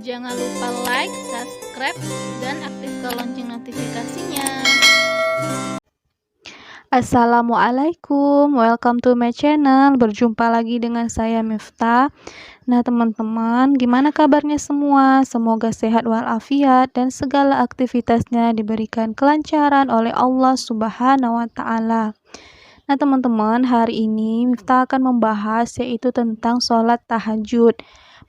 Jangan lupa like, subscribe, dan aktifkan lonceng notifikasinya. Assalamualaikum, welcome to my channel. Berjumpa lagi dengan saya Miftah. Nah teman-teman, gimana kabarnya semua? Semoga sehat walafiat dan segala aktivitasnya diberikan kelancaran oleh Allah Subhanahu wa Ta'ala. Nah teman-teman, hari ini Miftah akan membahas yaitu tentang sholat tahajud.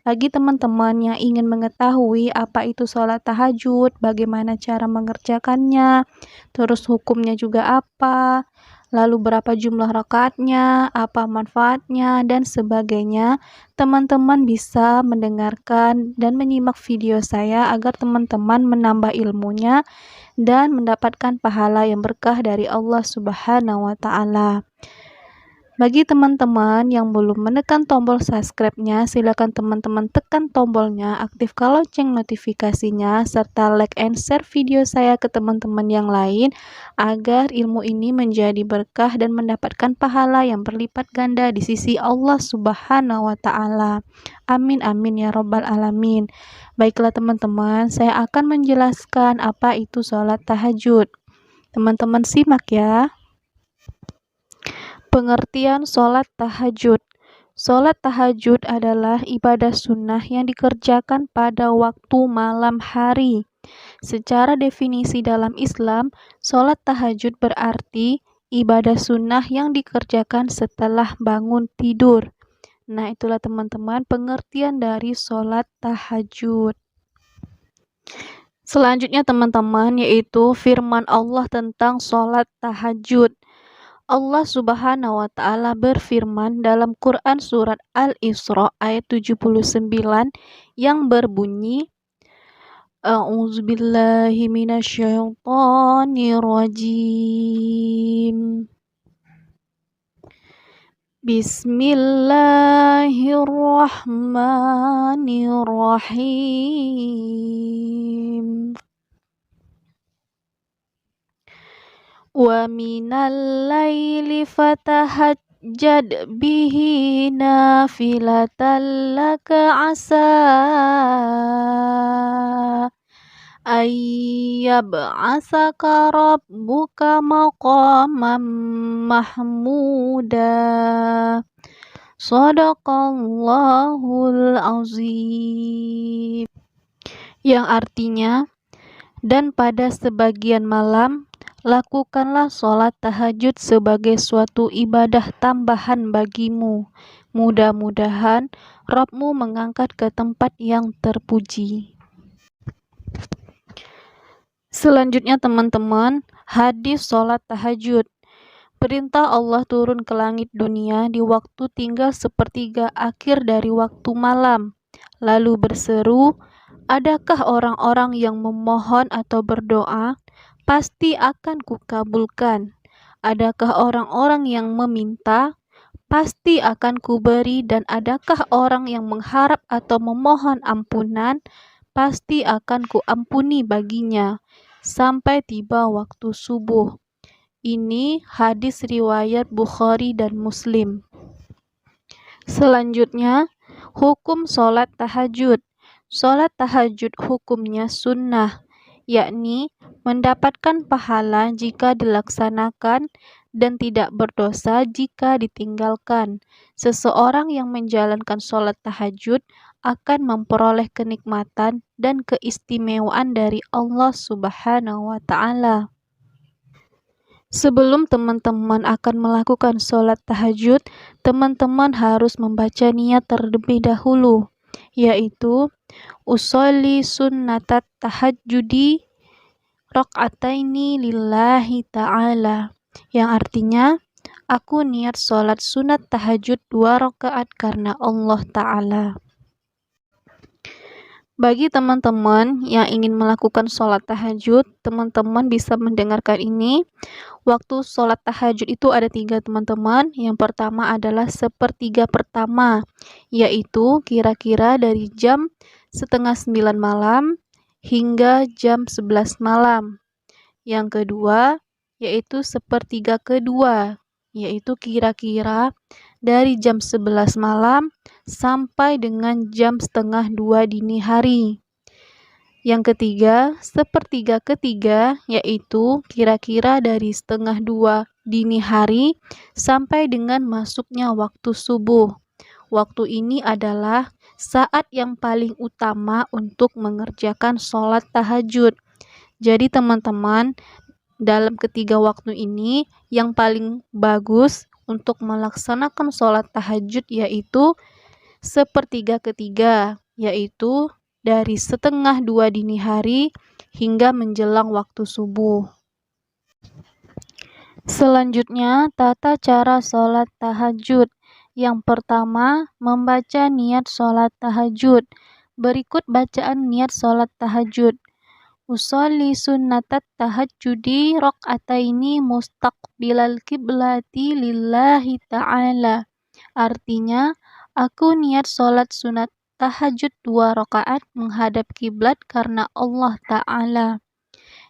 Bagi teman-teman yang ingin mengetahui apa itu sholat tahajud, bagaimana cara mengerjakannya, terus hukumnya juga apa, lalu berapa jumlah rakaatnya, apa manfaatnya, dan sebagainya, teman-teman bisa mendengarkan dan menyimak video saya agar teman-teman menambah ilmunya dan mendapatkan pahala yang berkah dari Allah Subhanahu wa Ta'ala. Bagi teman-teman yang belum menekan tombol subscribe-nya, silakan teman-teman tekan tombolnya, aktifkan lonceng notifikasinya, serta like and share video saya ke teman-teman yang lain agar ilmu ini menjadi berkah dan mendapatkan pahala yang berlipat ganda di sisi Allah Subhanahu wa Ta'ala. Amin amin ya robbal alamin. Baiklah teman-teman, saya akan menjelaskan apa itu sholat tahajud. Teman-teman simak ya. Pengertian sholat tahajud. Sholat tahajud adalah ibadah sunnah yang dikerjakan pada waktu malam hari. Secara definisi dalam Islam, sholat tahajud berarti ibadah sunnah yang dikerjakan setelah bangun tidur. Nah, itulah teman-teman pengertian dari sholat tahajud. Selanjutnya teman-teman, yaitu firman Allah tentang sholat tahajud. Allah Subhanahu wa Ta'ala berfirman dalam Quran surat Al-Isra ayat 79 yang berbunyi, A'udzubillahi minasyaitonirrajim. Bismillahirrahmanirrahim. Wa minal laili fatahajjad bihi nafilatan laka asa ayyab'asaka rabbuka maqamam mahmuda. Shadaqallahul azim. Yang artinya, dan pada sebagian malam lakukanlah sholat tahajud sebagai suatu ibadah tambahan bagimu. Mudah-mudahan Rabb-mu mengangkat ke tempat yang terpuji. Selanjutnya teman-teman, hadis sholat tahajud. Perintah Allah turun ke langit dunia di waktu tinggal sepertiga akhir dari waktu malam. Lalu berseru, adakah orang-orang yang memohon atau berdoa? Pasti akan kukabulkan. Adakah orang-orang yang meminta? Pasti akan kuberi. Dan adakah orang yang mengharap atau memohon ampunan? Pasti akan kuampuni baginya sampai tiba waktu subuh. Ini hadis riwayat Bukhari dan Muslim. Selanjutnya, hukum sholat tahajud. Sholat tahajud hukumnya sunnah, yakni mendapatkan pahala jika dilaksanakan dan tidak berdosa jika ditinggalkan. Seseorang yang menjalankan sholat tahajud akan memperoleh kenikmatan dan keistimewaan dari Allah Subhanahu wa Ta'ala. Sebelum teman-teman akan melakukan sholat tahajud, teman-teman harus membaca niat terlebih dahulu, yaitu usolli sunnatat tahajudi rakaataini lillahi ta'ala, yang artinya aku niat sholat sunat tahajud 2 rakaat karena Allah Ta'ala. Bagi teman-teman yang ingin melakukan sholat tahajud, teman-teman bisa mendengarkan ini. Waktu sholat tahajud itu ada 3 teman-teman. Yang pertama adalah sepertiga pertama, yaitu kira-kira dari jam setengah 9 malam hingga jam 11 malam. Yang kedua yaitu sepertiga kedua, yaitu kira-kira dari jam 11 malam sampai dengan jam setengah 2 dini hari. Yang ketiga, sepertiga ketiga, yaitu kira-kira dari setengah 2 dini hari sampai dengan masuknya waktu subuh. Waktu ini adalah saat yang paling utama untuk mengerjakan sholat tahajud. Jadi teman-teman, dalam ketiga waktu ini yang paling bagus untuk melaksanakan sholat tahajud yaitu sepertiga ketiga, yaitu dari setengah 2 dini hari hingga menjelang waktu subuh. Selanjutnya, tata cara sholat tahajud. Yang pertama, membaca niat sholat tahajud. Berikut bacaan niat sholat tahajud. Usolli sunnatat tahajjudi raq'ataini mustaqbilal kiblati lillahi ta'ala. Artinya, aku niat sholat sunat tahajud 2 rakaat menghadap kiblat karena Allah Ta'ala.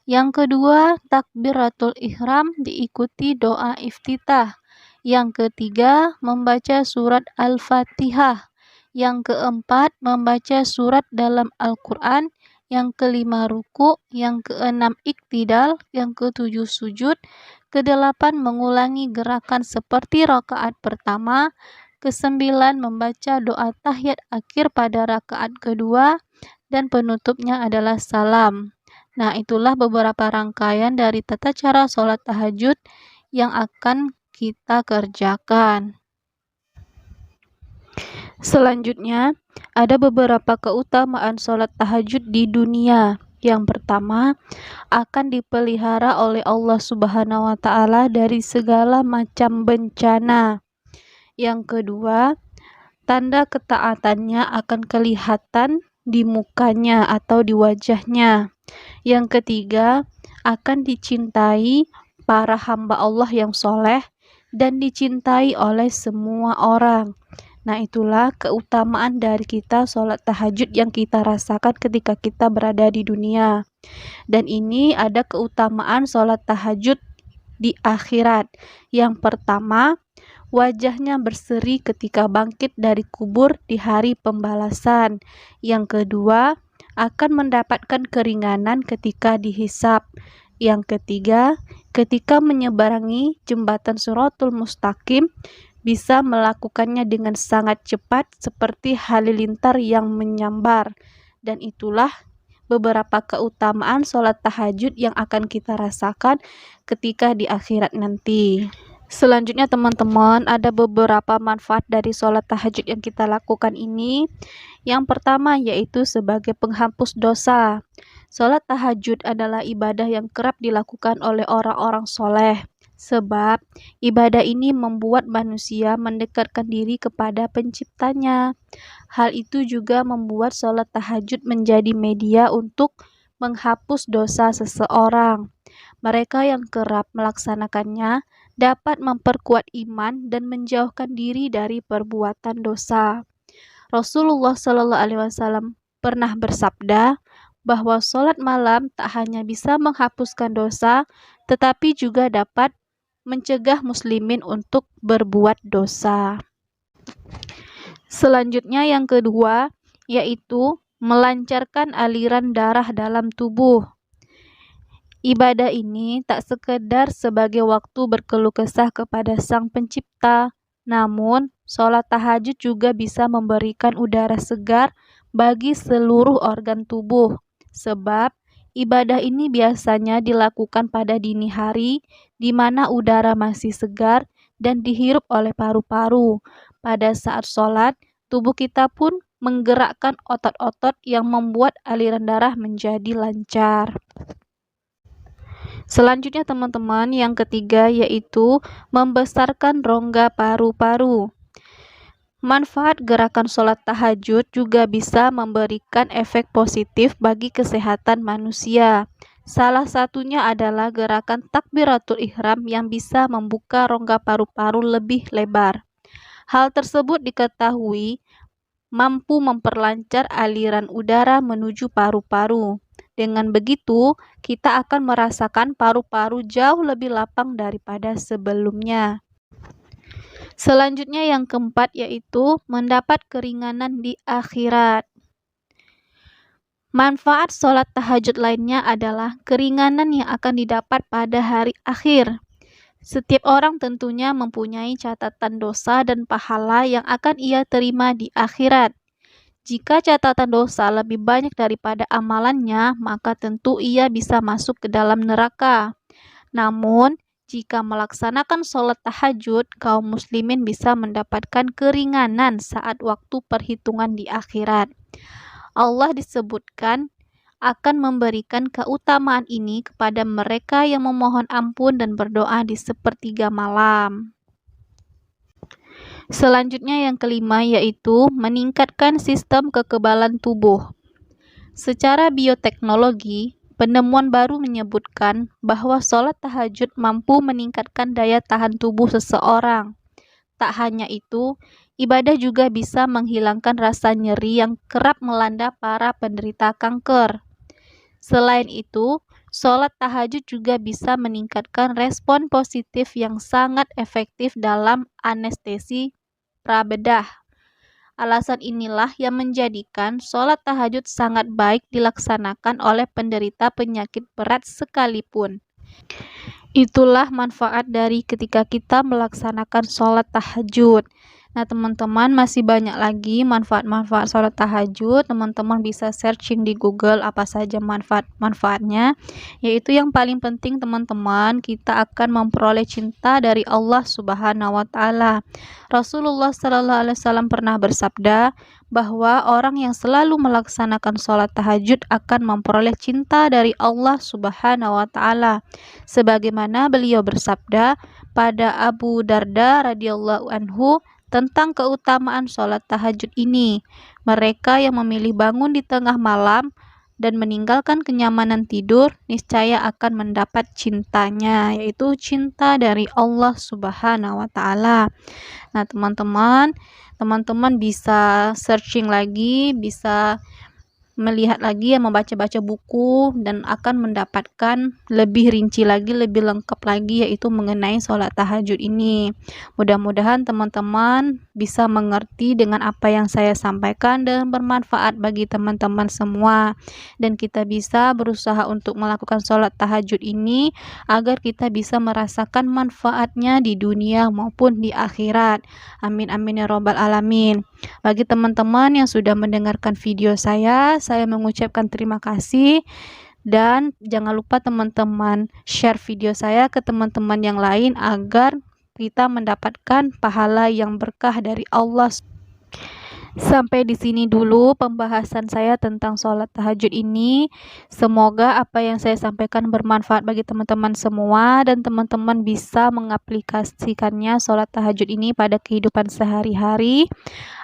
Yang kedua, takbiratul ihram diikuti doa iftitah. Yang ketiga, membaca surat Al-Fatihah. Yang keempat, membaca surat dalam Al-Quran. Yang kelima, ruku. Yang keenam, iktidal. Yang ketujuh, sujud. Kedelapan, mengulangi gerakan seperti rakaat pertama. Kesembilan, membaca doa tahiyat akhir pada rakaat kedua. Dan penutupnya adalah salam. Nah, itulah beberapa rangkaian dari tata cara sholat tahajud yang akan kita kerjakan. Selanjutnya, ada beberapa keutamaan sholat tahajud di dunia. Yang pertama, akan dipelihara oleh Allah Subhanahu wa Ta'ala dari segala macam bencana. Yang kedua, tanda ketaatannya akan kelihatan di mukanya atau di wajahnya. Yang ketiga, akan dicintai para hamba Allah yang soleh dan dicintai oleh semua orang. Nah, itulah keutamaan dari kita sholat tahajud yang kita rasakan ketika kita berada di dunia. Dan ini ada keutamaan sholat tahajud di akhirat. Yang pertama, wajahnya berseri ketika bangkit dari kubur di hari pembalasan. Yang kedua, akan mendapatkan keringanan ketika dihisab. Yang ketiga, ketika menyeberangi jembatan Shirathul Mustaqim, bisa melakukannya dengan sangat cepat seperti halilintar yang menyambar. Dan itulah beberapa keutamaan sholat tahajud yang akan kita rasakan ketika di akhirat nanti. Selanjutnya teman-teman, ada beberapa manfaat dari sholat tahajud yang kita lakukan ini. Yang pertama yaitu sebagai penghapus dosa. Sholat tahajud adalah ibadah yang kerap dilakukan oleh orang-orang soleh. Sebab ibadah ini membuat manusia mendekatkan diri kepada penciptanya. Hal itu juga membuat sholat tahajud menjadi media untuk menghapus dosa seseorang. Mereka yang kerap melaksanakannya dapat memperkuat iman dan menjauhkan diri dari perbuatan dosa. Rasulullah Shallallahu Alaihi Wasallam pernah bersabda bahwa sholat malam tak hanya bisa menghapuskan dosa, tetapi juga dapat mencegah muslimin untuk berbuat dosa. Selanjutnya yang kedua, yaitu melancarkan aliran darah dalam tubuh. Ibadah ini tak sekedar sebagai waktu berkeluh kesah kepada Sang Pencipta, namun sholat tahajud juga bisa memberikan udara segar bagi seluruh organ tubuh. Sebab ibadah ini biasanya dilakukan pada dini hari, di mana udara masih segar dan dihirup oleh paru-paru. Pada saat sholat, tubuh kita pun menggerakkan otot-otot yang membuat aliran darah menjadi lancar. Selanjutnya teman-teman, yang ketiga yaitu membesarkan rongga paru-paru. Manfaat gerakan sholat tahajud juga bisa memberikan efek positif bagi kesehatan manusia. Salah satunya adalah gerakan takbiratul ihram yang bisa membuka rongga paru-paru lebih lebar. Hal tersebut diketahui mampu memperlancar aliran udara menuju paru-paru. Dengan begitu, kita akan merasakan paru-paru jauh lebih lapang daripada sebelumnya. Selanjutnya yang keempat yaitu mendapat keringanan di akhirat. Manfaat sholat tahajud lainnya adalah keringanan yang akan didapat pada hari akhir. Setiap orang tentunya mempunyai catatan dosa dan pahala yang akan ia terima di akhirat. Jika catatan dosa lebih banyak daripada amalannya, maka tentu ia bisa masuk ke dalam neraka. Namun, jika melaksanakan sholat tahajud, kaum muslimin bisa mendapatkan keringanan saat waktu perhitungan di akhirat. Allah disebutkan akan memberikan keutamaan ini kepada mereka yang memohon ampun dan berdoa di sepertiga malam. Selanjutnya yang kelima yaitu meningkatkan sistem kekebalan tubuh. Secara bioteknologi, penemuan baru menyebutkan bahwa sholat tahajud mampu meningkatkan daya tahan tubuh seseorang. Tak hanya itu, ibadah juga bisa menghilangkan rasa nyeri yang kerap melanda para penderita kanker. Selain itu, sholat tahajud juga bisa meningkatkan respon positif yang sangat efektif dalam anestesi prabedah. Alasan inilah yang menjadikan sholat tahajud sangat baik dilaksanakan oleh penderita penyakit berat sekalipun. Itulah manfaat dari ketika kita melaksanakan sholat tahajud. Nah, teman-teman, masih banyak lagi manfaat-manfaat sholat tahajud. Teman-teman bisa searching di Google apa saja manfaat-manfaatnya. Yaitu yang paling penting, teman-teman, kita akan memperoleh cinta dari Allah Subhanahu wa Ta'ala. Rasulullah Sallallahu Alaihi Wasallam pernah bersabda bahwa orang yang selalu melaksanakan sholat tahajud akan memperoleh cinta dari Allah Subhanahu wa Ta'ala. Sebagaimana beliau bersabda pada Abu Darda radhiyallahu anhu tentang keutamaan sholat tahajud ini. Mereka yang memilih bangun di tengah malam dan meninggalkan kenyamanan tidur, niscaya akan mendapat cintanya, yaitu cinta dari Allah Subhanahu wa Ta'ala. Nah, teman-teman bisa searching lagi, bisa melihat lagi, membaca-baca buku, dan akan mendapatkan lebih rinci lagi, lebih lengkap lagi, yaitu mengenai sholat tahajud ini. Mudah-mudahan teman-teman bisa mengerti dengan apa yang saya sampaikan dan bermanfaat bagi teman-teman semua, dan kita bisa berusaha untuk melakukan sholat tahajud ini agar kita bisa merasakan manfaatnya di dunia maupun di akhirat. Amin amin ya robbal alamin. Bagi teman-teman yang sudah mendengarkan video saya mengucapkan terima kasih, dan jangan lupa teman-teman share video saya ke teman-teman yang lain agar kita mendapatkan pahala yang berkah dari Allah. Sampai di sini dulu pembahasan saya tentang sholat tahajud ini. Semoga apa yang saya sampaikan bermanfaat bagi teman-teman semua, dan teman-teman bisa mengaplikasikannya sholat tahajud ini pada kehidupan sehari-hari.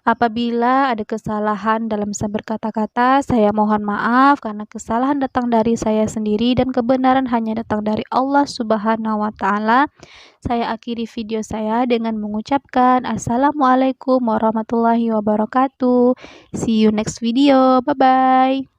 Apabila ada kesalahan dalam saya berkata-kata, saya mohon maaf karena kesalahan datang dari saya sendiri dan kebenaran hanya datang dari Allah Subhanahu wa Ta'ala. Saya akhiri video saya dengan mengucapkan Assalamualaikum warahmatullahi wabarakatuh. See you next video. Bye-bye.